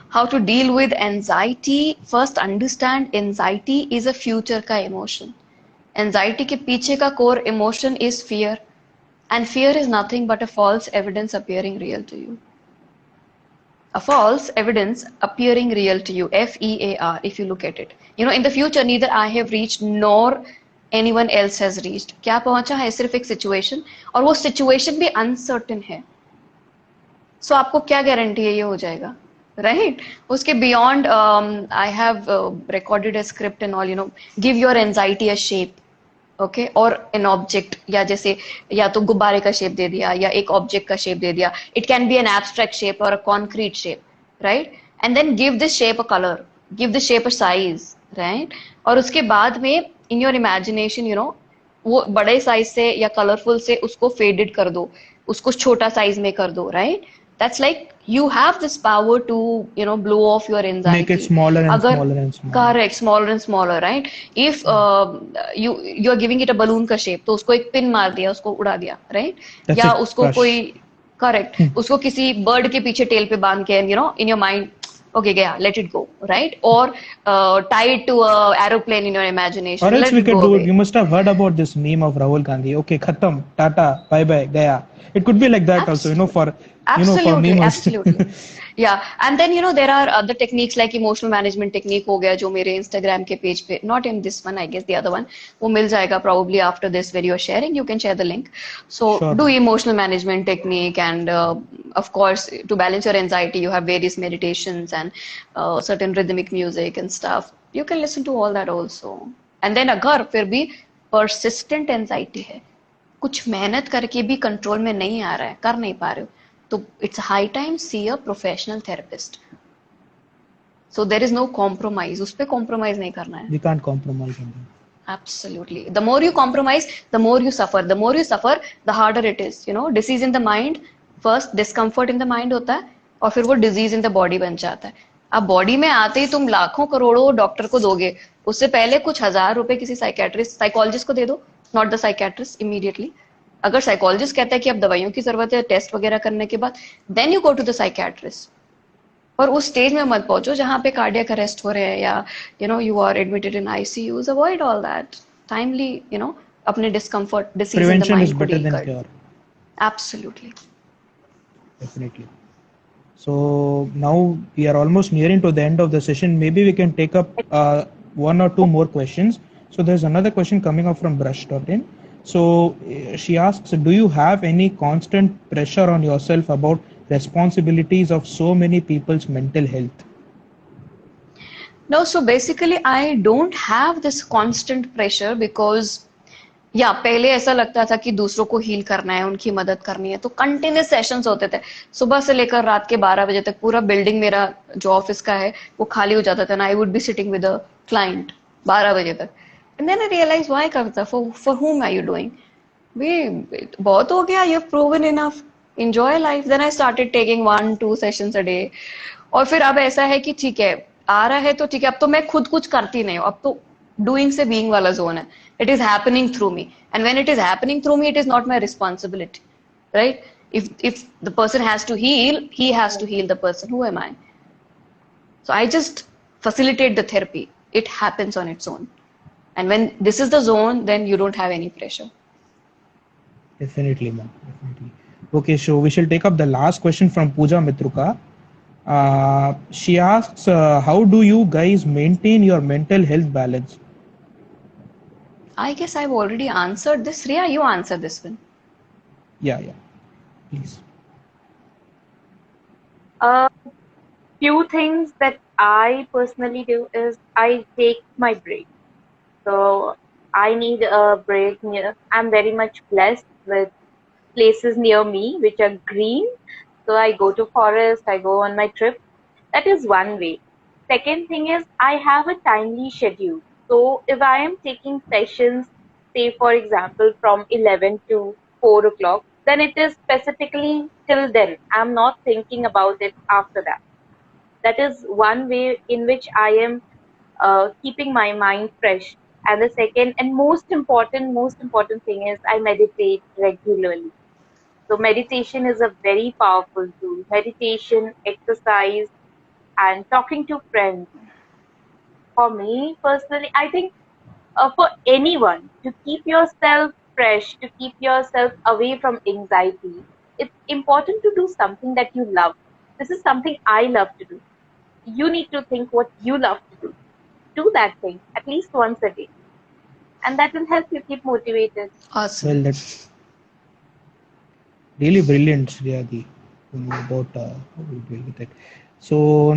How to deal with anxiety? First, understand anxiety is a future का emotion. Anxiety के पीछे का core emotion is fear, and fear is nothing but a false evidence appearing real to you. A false evidence appearing real to you, FEAR, if you look at it. You know, in the future, neither I have reached nor anyone else has reached. क्या पहुंचा है सिर्फ एक situation, और वो situation भी uncertain है. So आपको क्या गारंटी है ये हो जाएगा, right? उसके beyond, I have recorded a script and all, you know, give your anxiety a shape. Okay, और एन ऑब्जेक्ट, या जैसे या तो गुब्बारे का शेप दे दिया या एक ऑब्जेक्ट का शेप दे दिया. It can be an abstract shape और a concrete shape, right? And then give this shape a colour, give this shape a size, right? और उसके बाद में in your imagination, you know, वो बड़े साइज से या कलरफुल से उसको फेडेड कर दो, उसको छोटा साइज में कर दो, right? That's like you have this power to, you know, blow off your anxiety. Make it smaller and अगर smaller and smaller. correct, smaller and smaller, right? If you are giving it a balloon का shape, तो उसको एक pin मार दिया, उसको उड़ा दिया, right? That's या it, उसको crush. कोई correct, उसको किसी bird के पीछे tail पे बांध के, you know, in your mind, okay, गया, let it go, right? Or tie it to a aeroplane in your imagination, Or else let we it could go do it. away. You must have heard about this meme of Rahul Gandhi. Okay, khatam, tata, bye bye, gaya. It could be like that also, you know, for Absolutely, meme also. absolutely. Yeah, and then, you know, there are other techniques like emotional management technique हो गया जो मेरे Instagram के page पे, not in this one, I guess the other one, वो मिल जाएगा probably after this where you are sharing, you can share the link. So Sure. do emotional management technique, and of course to balance your anxiety you have various meditations and certain rhythmic music and stuff. You can listen to all that also. And then अगर फिर भी persistent anxiety है, कुछ मेहनत करके भी control में नहीं आ रहा है, कर नहीं पा रहे हो, तो it's high time see a professional therapist. So there is no compromise, उस पर कॉम्प्रोमाइज नहीं करना है. We can't compromise on that. Absolutely. The more you compromise, the more you suffer. The more you suffer, the harder it is. You know, disease in the mind, first discomfort in the mind होता है, और फिर वो disease in the body बन जाता है. अब body में आते ही तुम लाखों करोड़ों डॉक्टर को दोगे, उससे पहले कुछ हजार रुपए किसी साइकेट्रिस्ट साइकोलॉजिस्ट को दे दो, नॉट द साइकेट्रिस्ट इमीडिएटली. अगर साइकोलॉजिस्ट कहता है कि अब दवाइयों की जरूरत है टेस्ट वगैरह करने के बाद, then you go to the psychiatrist. और उस स्टेज में मत पहुंचो जहां पे कार्डियक अरेस्ट हो रहे हैं या you know you are admitted in ICUs. Avoid all that. Timely, you know, अपने discomfort, disease in the Prevention is mind को better डील than कर. cure. Absolutely. Definitely. So now we are almost nearing to the end of the session. Maybe we can take up one or two more questions. So there's another question coming up from Brush.in. So she asks, do you have any constant pressure on yourself about responsibilities of so many people's mental health? No, so basically I don't have this constant pressure because या पहले ऐसा लगता था कि दूसरों को heal करना है, उनकी मदद करनी है, तो कंटिन्यूस सेशंस होते थे सुबह से लेकर रात के 12 बजे तक. पूरा बिल्डिंग मेरा जो ऑफिस का है वो खाली हो जाता था ना. I would be sitting with a client 12 बजे तक. And then I realise why करता, for whom are you doing? भी बहुत हो गया, you proven enough, enjoy life. Then I started taking 1-2 sessions a day. और फिर अब ऐसा है कि ठीक है आ रहा है तो ठीक है, अब तो मैं खुद कुछ करती नहीं हूँ, अब तो डूइंग से बीइंग वाला जोन है. It is happening through me, and when it is happening through me it is not my responsibility, right? If the person has to heal, he has to heal the person. Who am I? So I just facilitate the therapy. It happens on its own. And when this is the zone, then you don't have any pressure. Definitely, ma'am. Definitely. Okay, so we shall take up the last question from Pooja Mitruka. She asks, how do you guys maintain your mental health balance? I guess I've already answered this. Riya, you answer this one. Yeah, please. Few things that I personally do is I take my break. So I need a break. I'm very much blessed with places near me which are green. So I go to forest, I go on my trip. That is one way. Second thing is I have a timely schedule. So if I am taking sessions, say for example from 11 to 4 o'clock, then it is specifically till then. I'm not thinking about it after that. That is one way in which I am keeping my mind fresh. And the second and most important thing is I meditate regularly. So meditation is a very powerful tool. Meditation, exercise, and talking to friends. For me personally, I think for anyone to keep yourself fresh, to keep yourself away from anxiety, it's important to do something that you love. This is something I love to do. You need to think what you love to do. Do that thing at least once a day, and that will help you keep motivated. Awesome. Well, that's really brilliant, Shriyadi, to know about how we deal with it. So,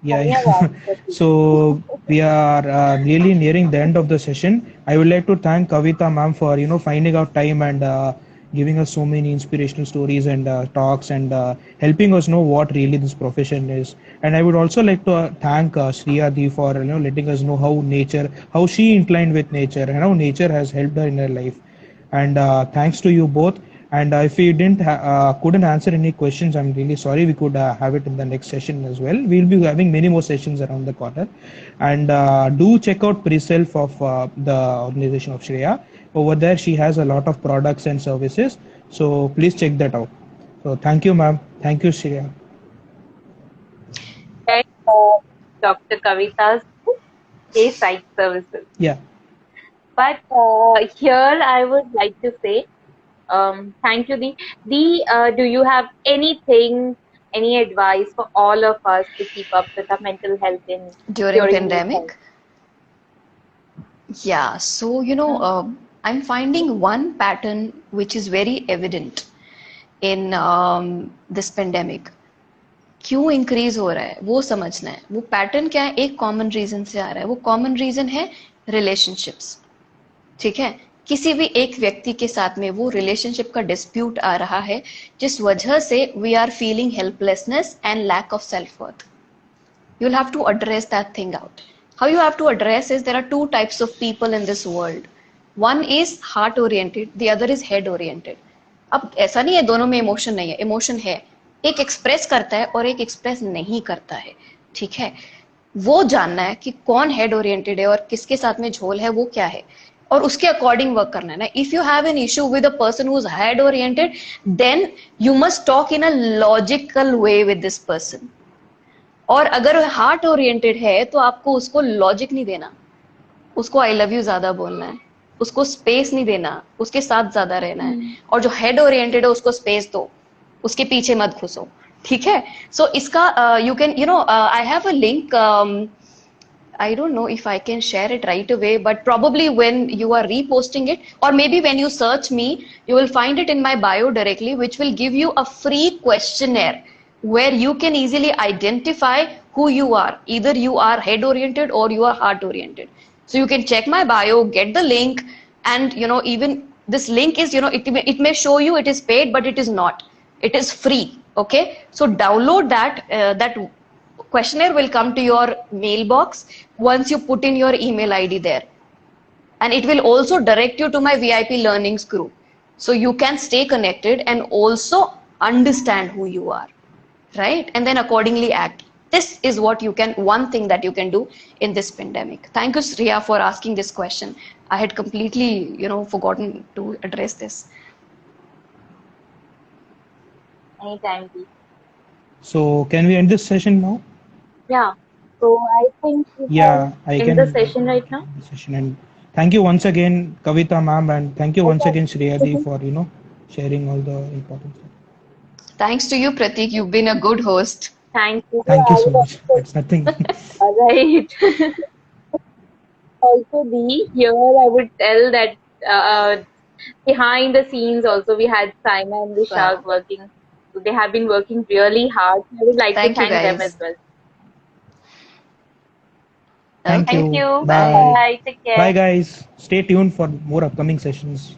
yeah, धन्यवाद प्रतीक. so we are really nearing the end of the session. I would like to thank Kavita ma'am for finding out time and giving us so many inspirational stories and talks and helping us know what really this profession is. And I would also like to thank Shriyadi for letting us know how she inclined with nature and how nature has helped her in her life. And thanks to you both. And if we couldn't answer any questions, I'm really sorry. We could have it in the next session as well. We'll be having many more sessions around the corner. And do check out Pre-Self of the organization of Shreya. Over there, she has a lot of products and services. So please check that out. So thank you, ma'am. Thank you, Shreya. And Dr. Kavita's site services. Yeah. But here I would like to say thank you. Do you have anything, any advice for all of us to keep up with our mental health During this pandemic? time? Yeah, so I'm finding one pattern which is very evident in this pandemic. क्यों increase हो रहा है वो समझना है. वो pattern क्या है, एक कॉमन रीजन से आ रहा है. वो कॉमन रीजन है रिलेशनशिप्स. ठीक है, किसी भी एक व्यक्ति के साथ में वो रिलेशनशिप का डिस्प्यूट आ रहा है जिस वजह से we are feeling helplessness and lack of self worth. You'll have to address that thing out. How you have to address is there are two types of people in this world. One is heart oriented, the other is head oriented. अब ऐसा नहीं है दोनों में emotion नहीं है, emotion है. एक एक्सप्रेस करता है और एक एक्सप्रेस नहीं करता है. ठीक है, वो जानना है कि कौन हेड ओरिएंटेड है और किसके साथ में झोल है, वो क्या है, और उसके अकॉर्डिंग वर्क करना है ना. If you have an issue with a person who is head oriented, then you must talk in a logical way with this person. और अगर हार्ट ओरिएंटेड है तो आपको उसको लॉजिक नहीं देना, उसको आई लव यू ज्यादा बोलना है, उसको स्पेस नहीं देना, उसके साथ ज्यादा रहना है. और जो हेड ओरिएंटेड है उसको स्पेस दो, उसके पीछे मत घुसो. ठीक है, सो इसका you can I have a link. I don't know if I can share it right away, but probably when you are reposting it, or maybe when you search me, you will find it in my bio directly, which will give you a free questionnaire where you can easily identify who you are. Either you are head oriented or you are heart oriented. So you can check my bio, get the link, and even this link is it may show you it is paid, but it is not. It is free. Okay, so download that. That questionnaire will come to your mailbox once you put in your email ID there, and it will also direct you to my VIP learnings group, so you can stay connected and also understand who you are, right? And then accordingly act. This is what one thing that you can do in this pandemic. Thank you, Shreya, for asking this question. I had completely forgotten to address this. Anytime. So can we end this session now? Yeah. So I think we I can end the session right now. And thank you once again, Kavita ma'am, and thank you once again, Shreyadi, for sharing all the important stuff. Thanks to you, Pratik. You've been a good host. Thank you. Thank you so much. It's nothing. All right. Also, here I would tell that behind the scenes also we had Saima and Vishal working. So they have been working really hard. I would like to thank them as well. Thank Okay. Thank you. you. Bye. Bye. Take care. Bye, guys. Stay tuned for more upcoming sessions.